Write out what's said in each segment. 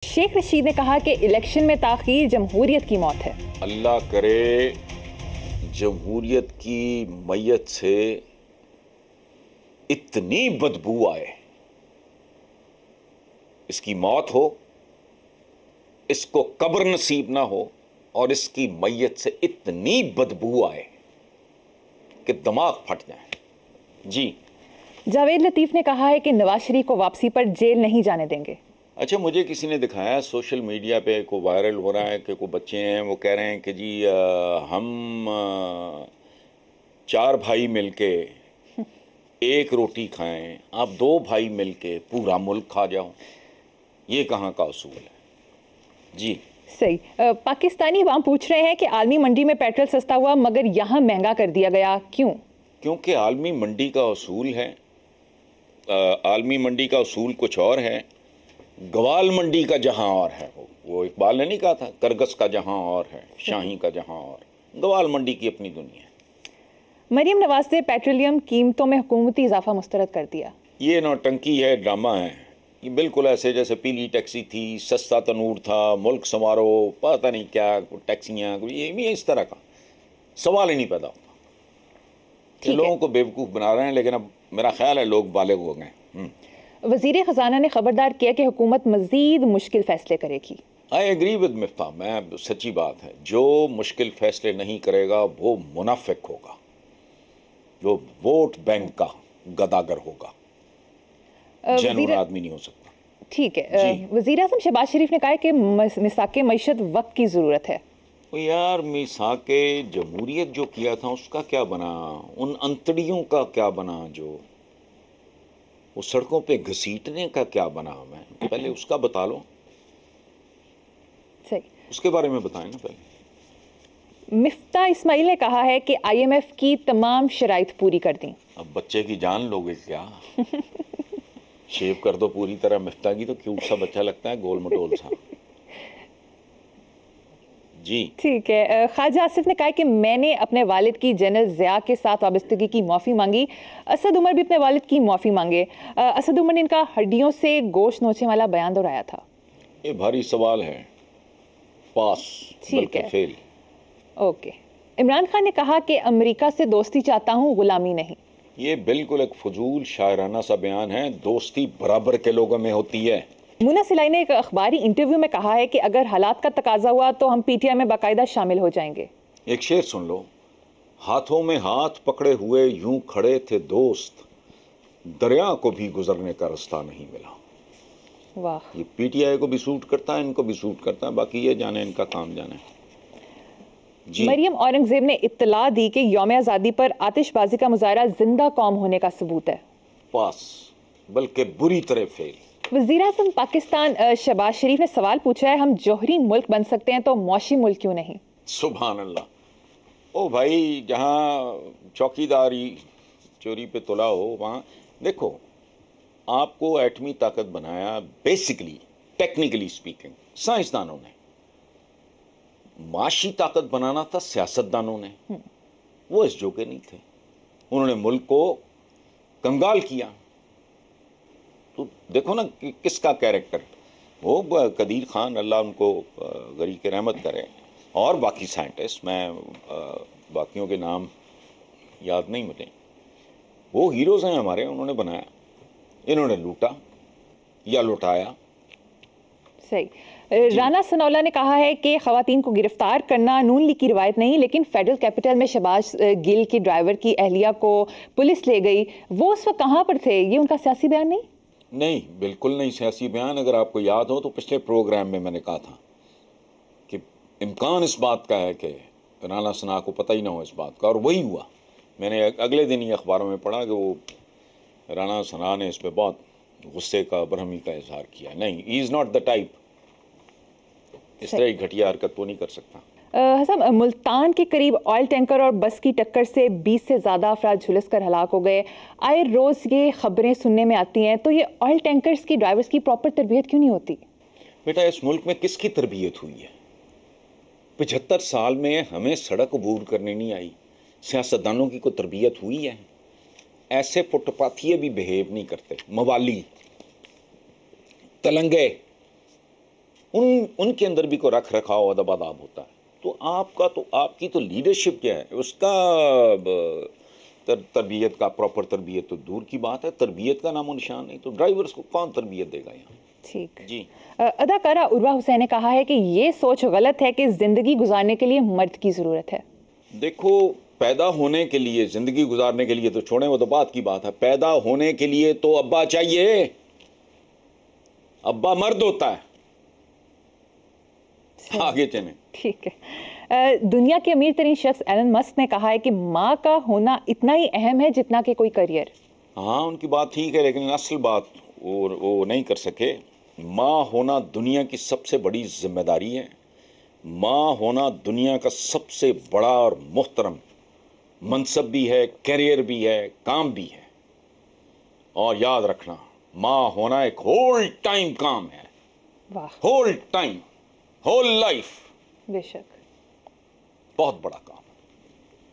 शेख रशीद ने कहा कि इलेक्शन में ताखीर जमहूरियत की मौत है। अल्लाह करे जमहूरियत की मैयत से इतनी बदबू आए, इसकी मौत हो, इसको कब्र नसीब ना हो और इसकी मैयत से इतनी बदबू आए कि दिमाग फट जाए। जी। जावेद लतीफ ने कहा है कि नवाज शरीफ को वापसी पर जेल नहीं जाने देंगे। अच्छा, मुझे किसी ने दिखाया सोशल मीडिया पे, को वायरल हो रहा है कि कोई बच्चे हैं वो कह रहे हैं कि जी हम 4 भाई मिलके एक रोटी खाएं, आप 2 भाई मिलके पूरा मुल्क खा जाओ। ये कहाँ का उसूल है? जी सही। पाकिस्तानी अवाम पूछ रहे हैं कि आलमी मंडी में पेट्रोल सस्ता हुआ मगर यहाँ महंगा कर दिया गया, क्यों? क्योंकि आलमी मंडी का उसूल है, आलमी मंडी का उसूल कुछ और है, गवाल मंडी का जहां और है। वो इकबाल ने नहीं कहा था, करगस का जहां और है, शाही का जहां और, गवाल मंडी की अपनी दुनिया है। मरीम नवाज ने पेट्रोलियम कीमतों में हुकूमती इजाफा मुस्तरद कर दिया। ये नौटंकी है, ड्रामा है। ये बिल्कुल ऐसे जैसे पीली टैक्सी थी, सस्ता तनूर था, मुल्क संवारो, पता नहीं क्या टैक्सियाँ, ये इस तरह का सवाल ही नहीं पैदा होता। ये लोगों को बेवकूफ़ बना रहे हैं, लेकिन अब मेरा ख्याल है लोग बालिग हो गए। वज़ीर ख़जाना ने खबरदार किया कि हुकूमत मज़ीद मुश्किल फ़ैसले करेगी। आई एग्री विद मिफ्ता, मैं सच्ची बात है, जो मुश्किल फ़ैसले नहीं करेगा वो मुनाफिक होगा, वो वोट बैंक का गदागर होगा, जेन्युइन आदमी नहीं हो सकता। ठीक है। वज़ीर आज़म शहबाज शरीफ ने कहा है कि मिसाके मईशत वक्त की ज़रूरत है। यार, मिसाके जमहूरियत जो किया था उसका क्या बना, उन अंतड़ियों का क्या बना, जो वो सड़कों पे घसीटने का क्या बना? मैं पहले उसका बता लो। सही, उसके बारे में बताएं ना पहले। मिफ्ता इस्माइल ने कहा है कि IMF की तमाम शराइत पूरी कर दी। अब बच्चे की जान लोगे क्या? शेव कर दो पूरी तरह मिफ्ता की तो क्यूट सा बच्चा लगता है, गोल मटोल सा। जी ठीक है। ख्वाजा आसिफ ने कहा कि मैंने अपने वालिद की जनरल ज़िया के साथ वाबस्तगी की माफ़ी मांगी। असद उमर भी अपने वालिद की माफ़ी मांगे। असद उमर ने इनका हड्डियों से गोश्त नोचने वाला बयान दोहराया था। ये भारी सवाल है, पास बल्कि फेल। ओके। इमरान खान ने कहा कि अमेरिका से दोस्ती चाहता हूँ, गुलामी नहीं। ये बिल्कुल एक फजूल शायराना सा बयान है। दोस्ती बराबर के लोगों में होती है। मुना सिलाई ने एक अखबारी इंटरव्यू में कहा है कि अगर हालात का तकाजा हुआ तो हम PTI में बाकायदा शामिल हो जाएंगे। एक शेर सुन लो, हाथों में हाथ पकड़े हुए यूं खड़े थे दोस्त, दरिया को भी गुजरने का रास्ता नहीं मिला। वाह। ये PTI को भी सूट करता है, इनको भी सूट करता है, बाकी ये जाने, इनका काम जाने। जी। मरियम औरंगजेब ने इत्तला दी कि यौम आज़ादी पर आतिशबाजी का मुजाहरा जिंदा कौम होने का सबूत है। पास बल्कि बुरी तरह फेल। वज़ीर आज़म पाकिस्तान शहबाज शरीफ ने सवाल पूछा है, हम जौहरी मुल्क बन सकते हैं तो मौशी मुल्क क्यों नहीं? सुभान अल्लाह। ओ भाई, जहाँ चौकीदारी चोरी पे तुला हो वहाँ देखो, आपको एटमी ताकत बनाया बेसिकली, टेक्निकली स्पीकिंग, साइंसदानों ने। माशी ताकत बनाना था सियासतदानों ने। वो इस जोगे नहीं थे। उन्होंने मुल्क को कंगाल किया। तो देखो ना कि किसका कैरेक्टर, वो कदीर खान, अल्लाह उनको गरीक रहमत करे, और बाकी साइंटिस्ट, मैं बाकियों के नाम याद नहीं मुझे, वो हीरोज़ हैं हमारे, उन्होंने बनाया। इन्होंने लूटा या लुटाया। सही। राना सनौला ने कहा है कि ख़वातीन को गिरफ्तार करना नून लीग की रिवायत नहीं, लेकिन फेडरल कैपिटल में शहबाज गिल की ड्राइवर की अहलिया को पुलिस ले गई, वो उस वक्त कहाँ पर थे? ये उनका सियासी बयान नहीं? नहीं, बिल्कुल नहीं सियासी बयान। अगर आपको याद हो तो पिछले प्रोग्राम में मैंने कहा था कि इम्कान इस बात का है कि राना सना को पता ही ना हो इस बात का, और वही हुआ। मैंने अगले दिन ही अखबारों में पढ़ा कि वो राना सना ने इस पर बहुत गुस्से का, बरहमी का इजहार किया। नहीं, he is not the type, इस तरह की घटिया हरकत वो नहीं कर सकता। हसन, मुल्तान के करीब ऑयल टैंकर और बस की टक्कर से 20 से ज़्यादा अफराद झुलस कर हलाक हो गए। आए रोज़ ये खबरें सुनने में आती हैं, तो ये ऑयल टैंकर्स की ड्राइवर्स की प्रॉपर तरबियत क्यों नहीं होती? बेटा, इस मुल्क में किसकी तरबियत हुई है? 75 साल में हमें सड़क अबूर करने नहीं आई। सियासतदानों की कोई तरबियत हुई है? ऐसे फुटपाथिये भी बिहेव नहीं करते, मवाली, तलंगे। ان کے اندر بھی کوئی رکھ رکھاؤ ادب آداب ہوتا ہے. تو آپ کی تو لیڈرشپ کیا ہے, اس کا تربیت کا پراپر تربیت تو دور کی بات ہے, تربیت کا نام و نشان نہیں, تو ڈرائیورز کو کون تربیت دے گا یہاں. ٹھیک. جی. اداکارہ عروہ حسین نے کہا ہے کہ یہ سوچ غلط ہے کہ زندگی گزارنے کے لیے مرد کی ضرورت ہے. دیکھو, پیدا ہونے کے لیے, زندگی گزارنے کے لیے تو چھوڑیں, وہ تو بات کی بات ہے. پیدا ہونے کے لیے تو ابا چاہیے, ابا مرد ہوتا ہے. آگے چلیں. ٹھیک ہے. دنیا کے امیر ترین شخص ایلن مسک نے کہا ہے کہ ماں کا ہونا اتنا ہی اہم ہے جتنا کہ کوئی کریئر. ہاں, ان کی بات ٹھیک ہے, لیکن اصل بات وہ نہیں کر سکے. ماں ہونا دنیا کی سب سے بڑی ذمہ داری ہے. ماں ہونا دنیا کا سب سے بڑا اور محترم منصب بھی ہے, کیریئر بھی ہے, کام بھی ہے. اور یاد رکھنا, ماں ہونا ایک ہول ٹائم کام ہے. واہ. Whole time, whole life. بے شک. بہت بڑا کام.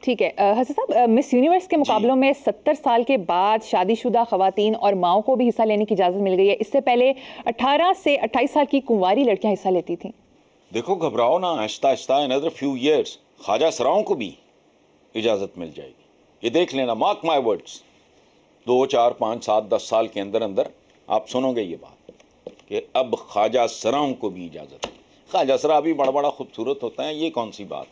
ٹھیک ہے. حسن صاحب, مس یونیورس کے مقابلوں میں 70 سال کے بعد شادی شدہ خواتین اور ماؤں کو بھی حصہ لینے کی اجازت مل گئی ہے. اس سے پہلے 18 سے 28 سال کی کنواری لڑکیاں حصہ لیتی تھیں. دیکھو, گھبراؤ نا, آہستہ آہستہ another few years خواجہ سراؤں کو بھی اجازت مل جائے گی. یہ دیکھ لینا, مارک مائی ورڈز, 2 4 5 7 10 سال کے اندر اندر آپ سنو گے یہ بات کہ اب خواجہ سراؤں کو بھی اجازت ہے. خواجہ سرا بھی بڑا بڑا خوبصورت ہوتا ہے, یہ کون سی بات.